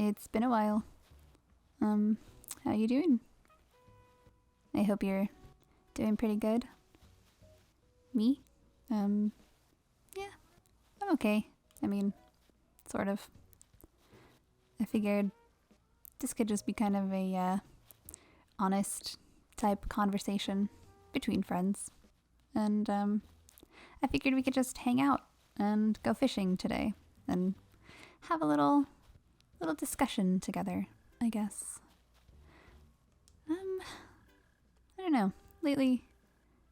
It's been a while. How you doing? I hope you're doing pretty good. Me? Um, yeah, I'm okay. I mean, sort of. I figured this could just be kind of a honest type conversation between friends. And I figured we could just hang out and go fishing today and have a little discussion together, I guess. I don't know. Lately,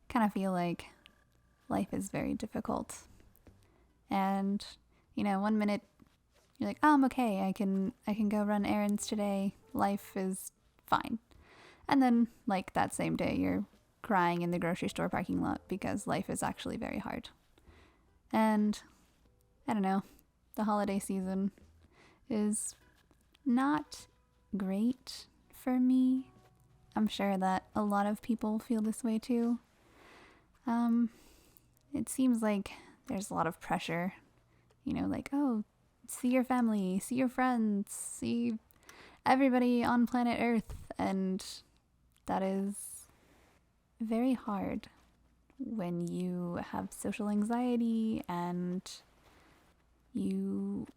kind of feel like life is very difficult. And, 1 minute you're like, "Oh, I'm okay. I can go run errands today. Life is fine." And then like that same day you're crying in the grocery store parking lot because life is actually very hard. And I don't know. The holiday season is not great for me. I'm sure that a lot of people feel this way too. Um, it seems like there's a lot of pressure, like, oh, see your family, see your friends, see everybody on planet Earth. And that is very hard when you have social anxiety and you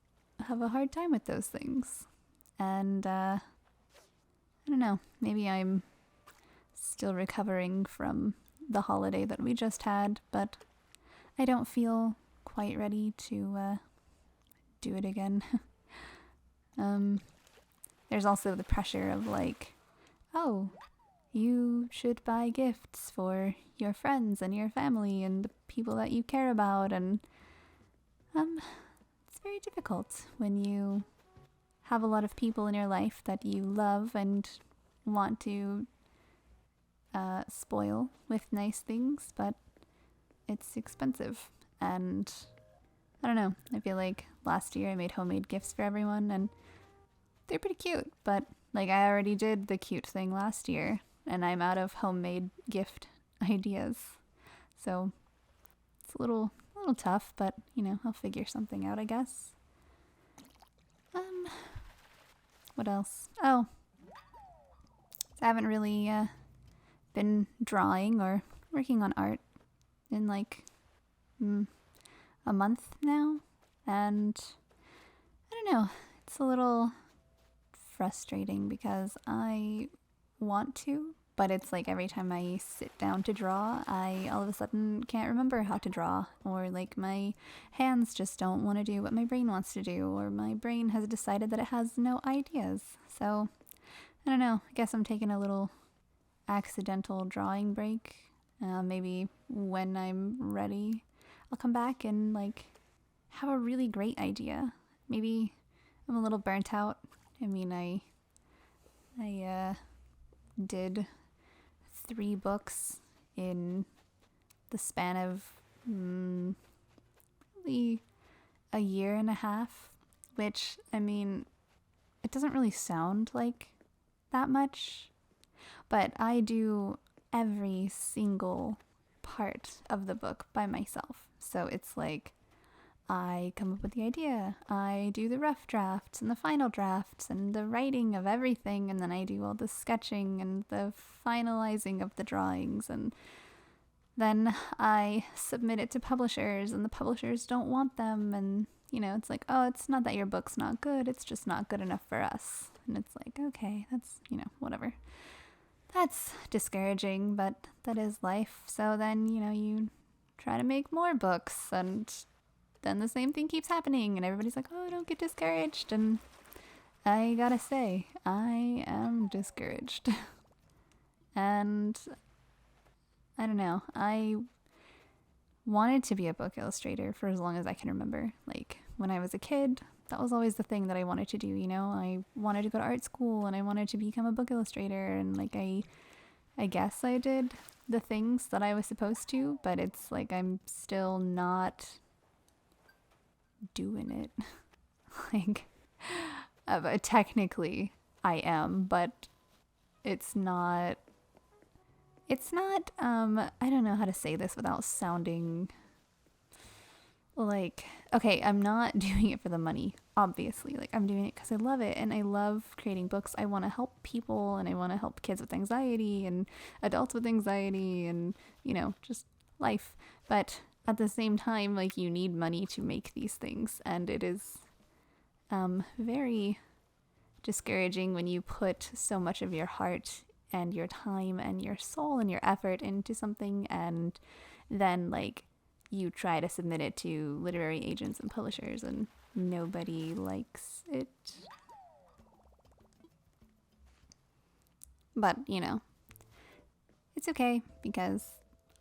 have a hard time with those things. And I don't know, maybe I'm still recovering from the holiday that we just had, but I don't feel quite ready to do it again. um, there's also the pressure of like, oh, you should buy gifts for your friends and your family and the people that you care about, and it's very difficult when you have a lot of people in your life that you love and want to spoil with nice things, but it's expensive. And I don't know, I feel like last year I made homemade gifts for everyone and they're pretty cute, but like I already did the cute thing last year and I'm out of homemade gift ideas. So it's a little tough, but I'll figure something out, I guess. Um, what else? Oh, I haven't really been drawing or working on art in like a month now, and I don't know. It's a little frustrating because I want to, but it's like every time I sit down to draw, I all of a sudden can't remember how to draw, or like my hands just don't want to do what my brain wants to do, or my brain has decided that it has no ideas. So I don't know. I guess I'm taking a little accidental drawing break. Maybe when I'm ready, I'll come back and like have a really great idea. Maybe I'm a little burnt out. I mean, I did 3 books in the span of really a year and a half, which, I mean, it doesn't really sound like that much, but I do every single part of the book by myself. So it's like I come up with the idea, I do the rough drafts and the final drafts and the writing of everything, and then I do all the sketching and the finalizing of the drawings, and then I submit it to publishers and the publishers don't want them, and it's like, oh, it's not that your book's not good, it's just not good enough for us. And it's like, okay, that's, whatever. That's discouraging, but that is life. So then, you try to make more books, and then the same thing keeps happening, and everybody's like, oh, don't get discouraged. And I gotta say, I am discouraged. And I don't know, I wanted to be a book illustrator for as long as I can remember. Like when I was a kid, that was always the thing that I wanted to do, I wanted to go to art school and I wanted to become a book illustrator, and like I guess I did the things that I was supposed to, but it's like I'm still not doing it. Like technically I am, but it's not I don't know how to say this without sounding like, okay, I'm not doing it for the money. obviously, like, I'm doing it because I love it and I love creating books. I want to help people and I want to help kids with anxiety and adults with anxiety and, just life. But at the same time, like, you need money to make these things, and it is very discouraging when you put so much of your heart and your time and your soul and your effort into something, and then, like, you try to submit it to literary agents and publishers and nobody likes it. But, it's okay because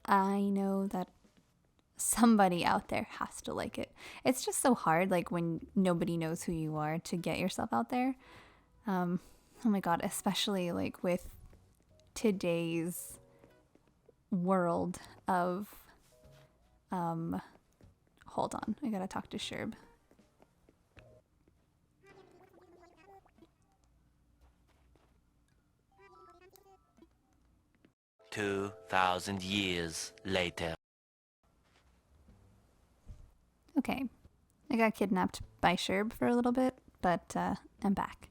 I know that somebody out there has to like it. It's just so hard, like, when nobody knows who you are, to get yourself out there. Oh my god, especially like with today's world of hold on, I gotta talk to Sherb. 2,000 years later. Okay, I got kidnapped by Sherb for a little bit, but I'm back.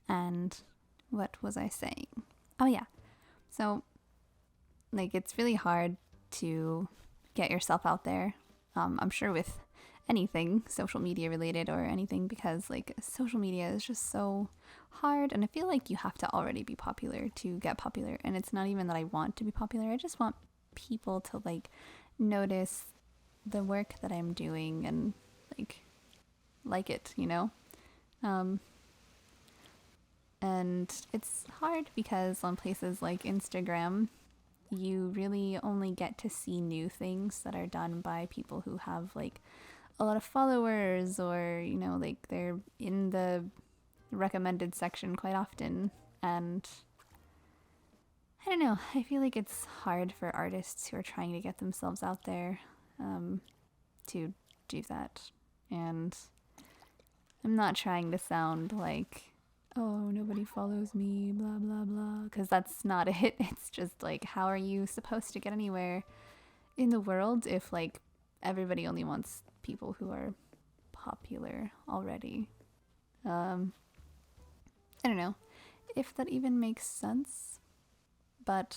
And what was I saying? Oh yeah, so, like, it's really hard to get yourself out there. I'm sure with anything social media related or anything, because, like, social media is just so hard, and I feel like you have to already be popular to get popular. And it's not even that I want to be popular, I just want people to, like, notice the work that I'm doing and like it, and it's hard because on places like Instagram, you really only get to see new things that are done by people who have, like, a lot of followers, or, like, they're in the recommended section quite often. And I don't know, I feel like it's hard for artists who are trying to get themselves out there to do that. And I'm not trying to sound like, oh, nobody follows me, blah, blah, blah, because that's not it. It's just, like, how are you supposed to get anywhere in the world if, like, everybody only wants people who are popular already? I don't know if that even makes sense, but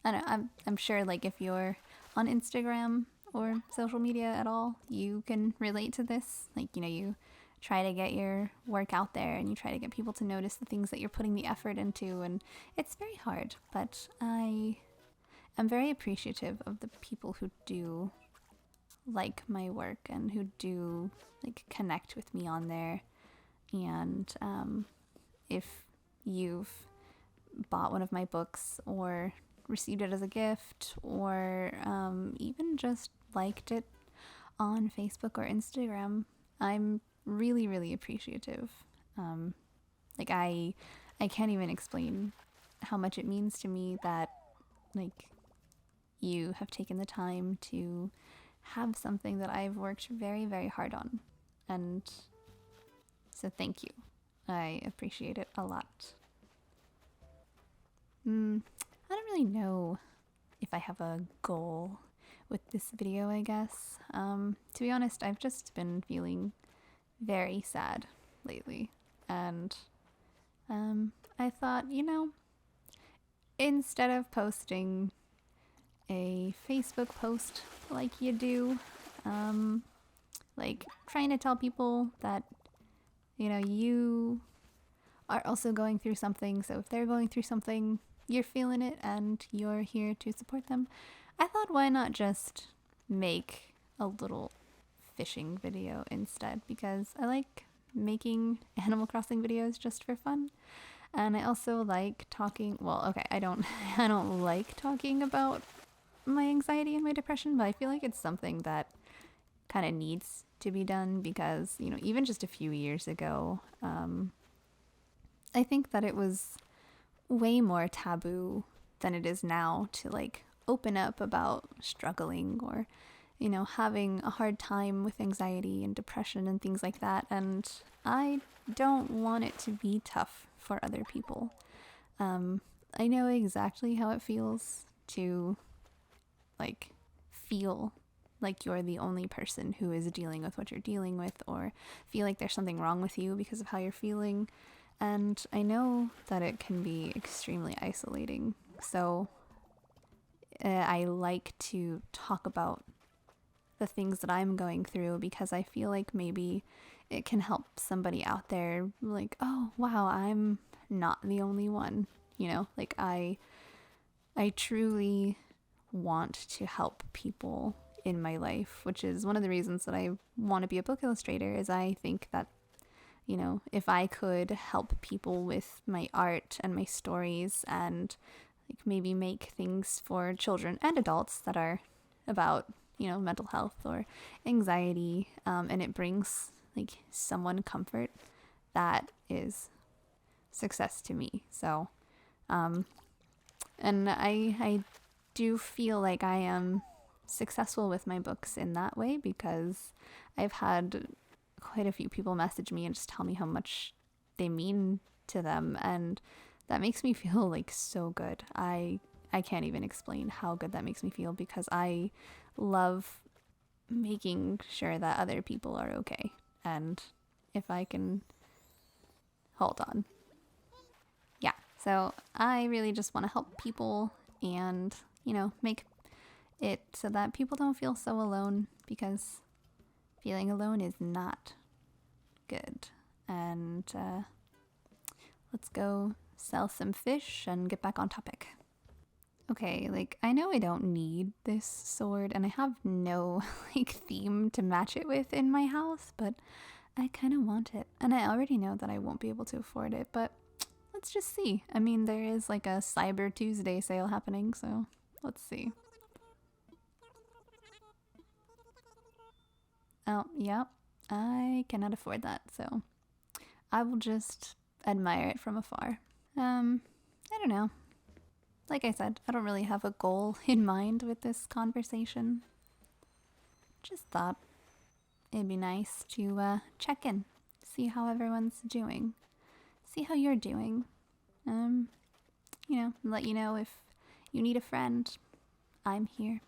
I don't know, I'm sure, like, if you're on Instagram or social media at all, you can relate to this. Like, you try to get your work out there and you try to get people to notice the things that you're putting the effort into, and it's very hard, but I am very appreciative of the people who do like my work and who do, like, connect with me on there. And if you've bought one of my books or received it as a gift, or even just liked it on Facebook or Instagram, I'm really, really appreciative. Like, I can't even explain how much it means to me that, like, you have taken the time to have something that I've worked very, very hard on. And so thank you. I appreciate it a lot. I don't really know if I have a goal with this video, I guess. To be honest, I've just been feeling very sad lately. And I thought, instead of posting a Facebook post like you do, like, trying to tell people that, you are also going through something, so if they're going through something, you're feeling it and you're here to support them, I thought, why not just make a little fishing video instead, because I like making Animal Crossing videos just for fun. And I also like talking, well, okay, I don't like talking about my anxiety and my depression, but I feel like it's something that kind of needs to be done, because, even just a few years ago, I think that it was way more taboo than it is now to, like, open up about struggling or, having a hard time with anxiety and depression and things like that. And I don't want it to be tough for other people. I know exactly how it feels to, like, feel like you're the only person who is dealing with what you're dealing with, or feel like there's something wrong with you because of how you're feeling. And I know that it can be extremely isolating. So I like to talk about the things that I'm going through because I feel like maybe it can help somebody out there, like, oh wow, I'm not the only one. Like I truly want to help people in my life, which is one of the reasons that I want to be a book illustrator. Is I think that if I could help people with my art and my stories, and like maybe make things for children and adults that are about mental health or anxiety, and it brings like someone comfort, that is success to me. So and I do feel like I am successful with my books in that way, because I've had quite a few people message me and just tell me how much they mean to them, and that makes me feel like so good. I can't even explain how good that makes me feel, because I love making sure that other people are okay. And if I can hold on. Yeah. So I really just want to help people and, make it so that people don't feel so alone, because feeling alone is not good. And let's go sell some fish and get back on topic. Okay, like, I know I don't need this sword, and I have no, like, theme to match it with in my house, but I kind of want it. And I already know that I won't be able to afford it, but let's just see. I mean, there is, like, a Cyber Tuesday sale happening, so let's see. Oh, yeah, I cannot afford that, so I will just admire it from afar. I don't know. Like I said, I don't really have a goal in mind with this conversation. Just thought it'd be nice to check in, see how everyone's doing, see how you're doing. Let you know if you need a friend. I'm here.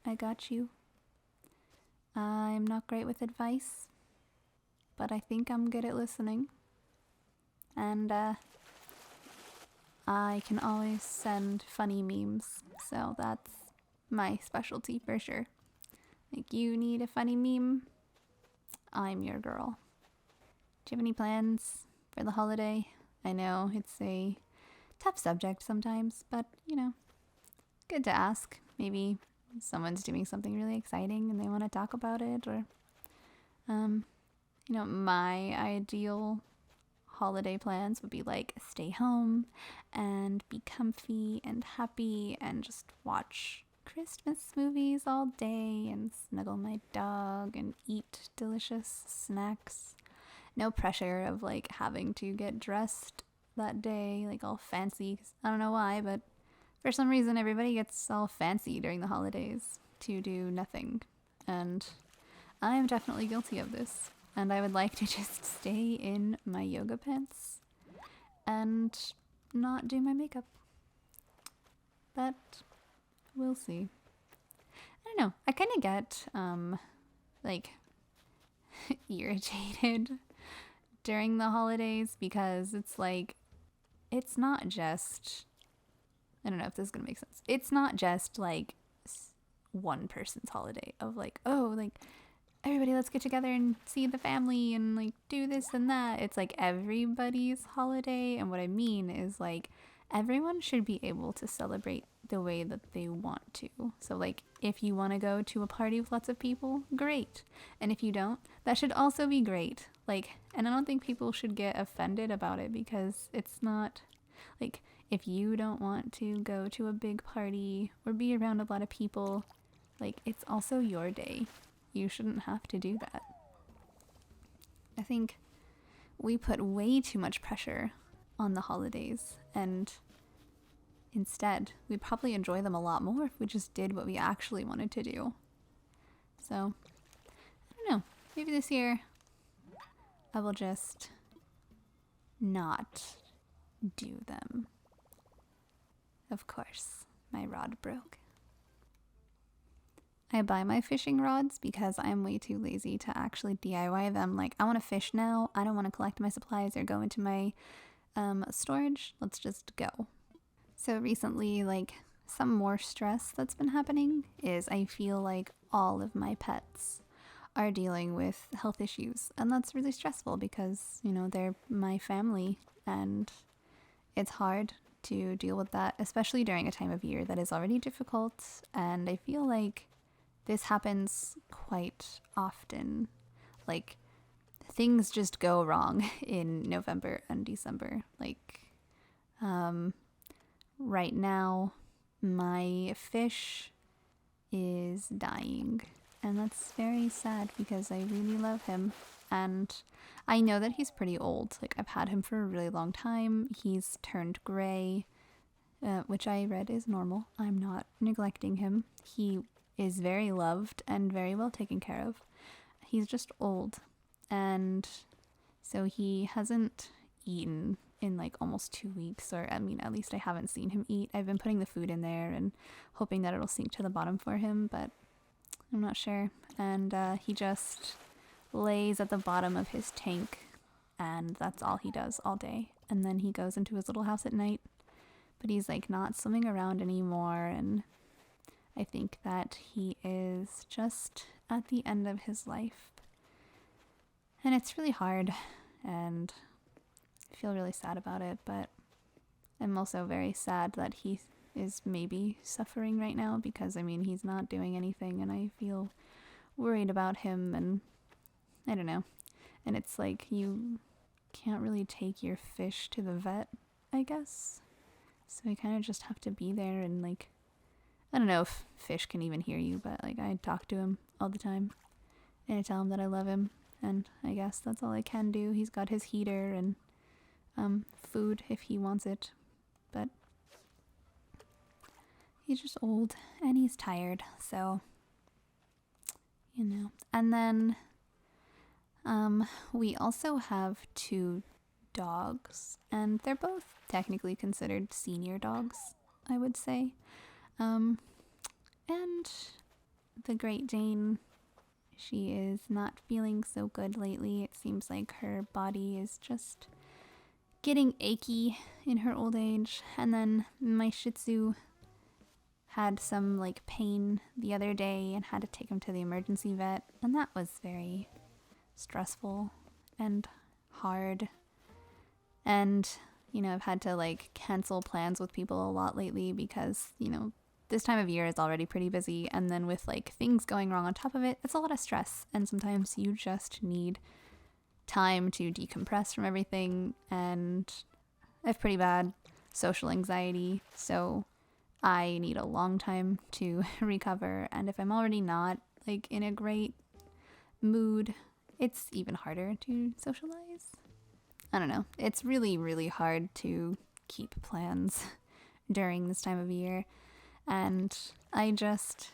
I got you. I'm not great with advice, but I think I'm good at listening. And I can always send funny memes, so that's my specialty for sure. Like, you need a funny meme? I'm your girl. Do you have any plans for the holiday? I know it's a tough subject sometimes, but, good to ask. Maybe someone's doing something really exciting and they want to talk about it, or, my ideal holiday plans would be like stay home and be comfy and happy and just watch Christmas movies all day and snuggle my dog and eat delicious snacks. No pressure of like having to get dressed that day, like all fancy. I don't know why, but for some reason everybody gets all fancy during the holidays to do nothing. And I am definitely guilty of this. And I would like to just stay in my yoga pants and not do my makeup. But we'll see. I don't know. I kind of get, like, irritated during the holidays, because it's like, it's not just, I don't know if this is going to make sense. It's not just like one person's holiday of like, oh, like, everybody let's get together and see the family and like do this and that. It's like everybody's holiday. And what I mean is like everyone should be able to celebrate the way that they want to. So like if you want to go to a party with lots of people, great. And if you don't, that should also be great. Like, and I don't think people should get offended about it, because it's not like, if you don't want to go to a big party or be around a lot of people, like, it's also your day. You shouldn't have to do that. I think we put way too much pressure on the holidays, and instead, we'd probably enjoy them a lot more if we just did what we actually wanted to do. So, I don't know. Maybe this year, I will just not do them. Of course, my rod broke. I buy my fishing rods because I'm way too lazy to actually DIY them. Like, I want to fish now. I don't want to collect my supplies or go into my storage. Let's just go. So recently, like, some more stress that's been happening is I feel like all of my pets are dealing with health issues. And that's really stressful because, you know, they're my family and it's hard to deal with that, especially during a time of year that is already difficult. And I feel like this happens quite often. Like, things just go wrong in November and December. Like, right now, my fish is dying. And that's very sad because I really love him. And I know that he's pretty old. Like, I've had him for a really long time. He's turned gray, which I read is normal. I'm not neglecting him. He is very loved and very well taken care of. He's just old. And so he hasn't eaten in like almost 2 weeks, or I mean, at least I haven't seen him eat. I've been putting the food in there and hoping that it'll sink to the bottom for him, but I'm not sure. And he just lays at the bottom of his tank, and that's all he does all day. And then he goes into his little house at night, but he's like not swimming around anymore, and I think that he is just at the end of his life. And it's really hard, and I feel really sad about it, but I'm also very sad that he is maybe suffering right now because, I mean, he's not doing anything, and I feel worried about him, and I don't know. And it's like you can't really take your fish to the vet, I guess. So you kind of just have to be there and, like, I don't know if fish can even hear you, but, like, I talk to him all the time, and I tell him that I love him, and I guess that's all I can do. He's got his heater and food if he wants it, but he's just old and he's tired, so, you know. And then we also have 2 dogs, and they're both technically considered senior dogs, I would say. And the Great Dane, she is not feeling so good lately. It seems like her body is just getting achy in her old age. And then my Shih Tzu had some like pain the other day and had to take him to the emergency vet, and that was very stressful and hard. And, you know, I've had to like cancel plans with people a lot lately because, you know, this time of year is already pretty busy, and then with like things going wrong on top of it, it's a lot of stress, and sometimes you just need time to decompress from everything. And I have pretty bad social anxiety, so I need a long time to recover, and if I'm already not like in a great mood, it's even harder to socialize. I don't know. It's really, really hard to keep plans during this time of year, and I just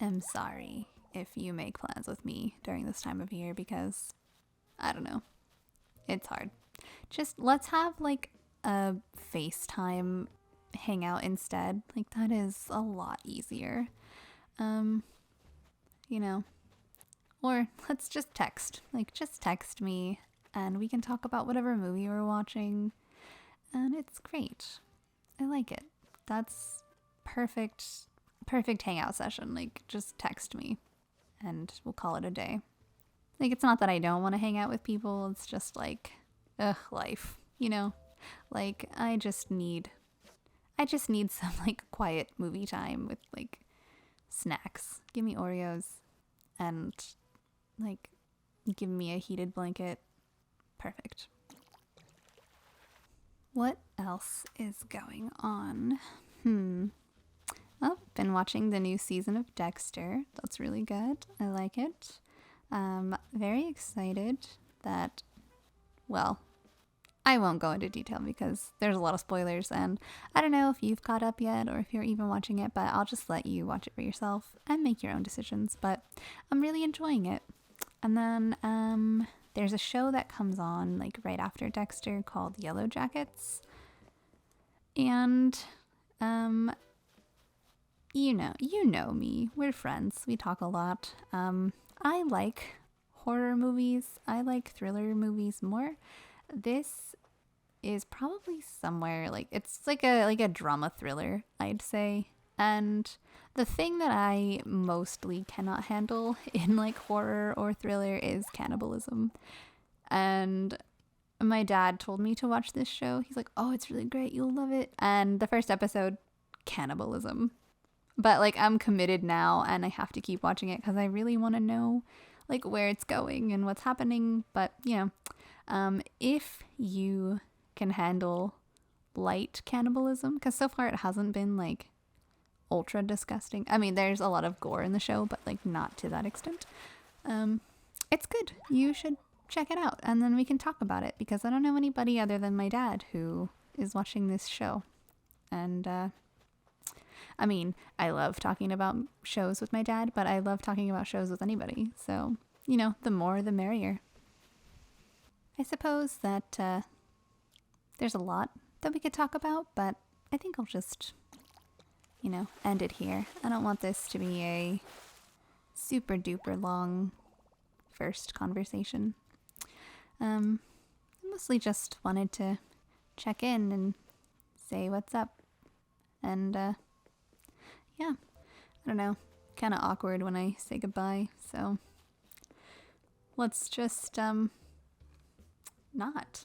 am sorry if you make plans with me during this time of year because, I don't know, it's hard. Just let's have like a FaceTime hangout instead. Like, that is a lot easier. You know, or let's just text. Like, just text me and we can talk about whatever movie we're watching, and it's great. I like it. That's perfect hangout session. Like, just text me and we'll call it a day. Like, it's not that I don't want to hang out with people, it's just like, life, you know? Like, I just need some like quiet movie time with like snacks. Give me Oreos and like give me a heated blanket. Perfect. What else is going on? Well, been watching the new season of Dexter. That's really good. I like it. Very excited that, well, I won't go into detail because there's a lot of spoilers, and I don't know if you've caught up yet or if you're even watching it, but I'll just let you watch it for yourself and make your own decisions. But I'm really enjoying it. And then there's a show that comes on like right after Dexter called Yellow Jackets, and you know me. We're friends. We talk a lot. I like horror movies. I like thriller movies more. This is probably somewhere like it's like a drama thriller, I'd say. And the thing that I mostly cannot handle in like horror or thriller is cannibalism. And my dad told me to watch this show. He's like, "Oh, it's really great. You'll love it." And the first episode, cannibalism. But like I'm committed now and I have to keep watching it cuz I really want to know like where it's going and what's happening, but if you can handle light cannibalism, because so far it hasn't been like ultra disgusting. I mean, there's a lot of gore in the show, but like not to that extent. It's good. You should check it out, and then we can talk about it because I don't know anybody other than my dad who is watching this show. And I mean, I love talking about shows with my dad, but I love talking about shows with anybody. So, the more the merrier. I suppose that there's a lot that we could talk about, but I think I'll just, end it here. I don't want this to be a super duper long first conversation. I mostly just wanted to check in and say what's up. And, yeah, I don't know. Kind of awkward when I say goodbye, so let's just, not.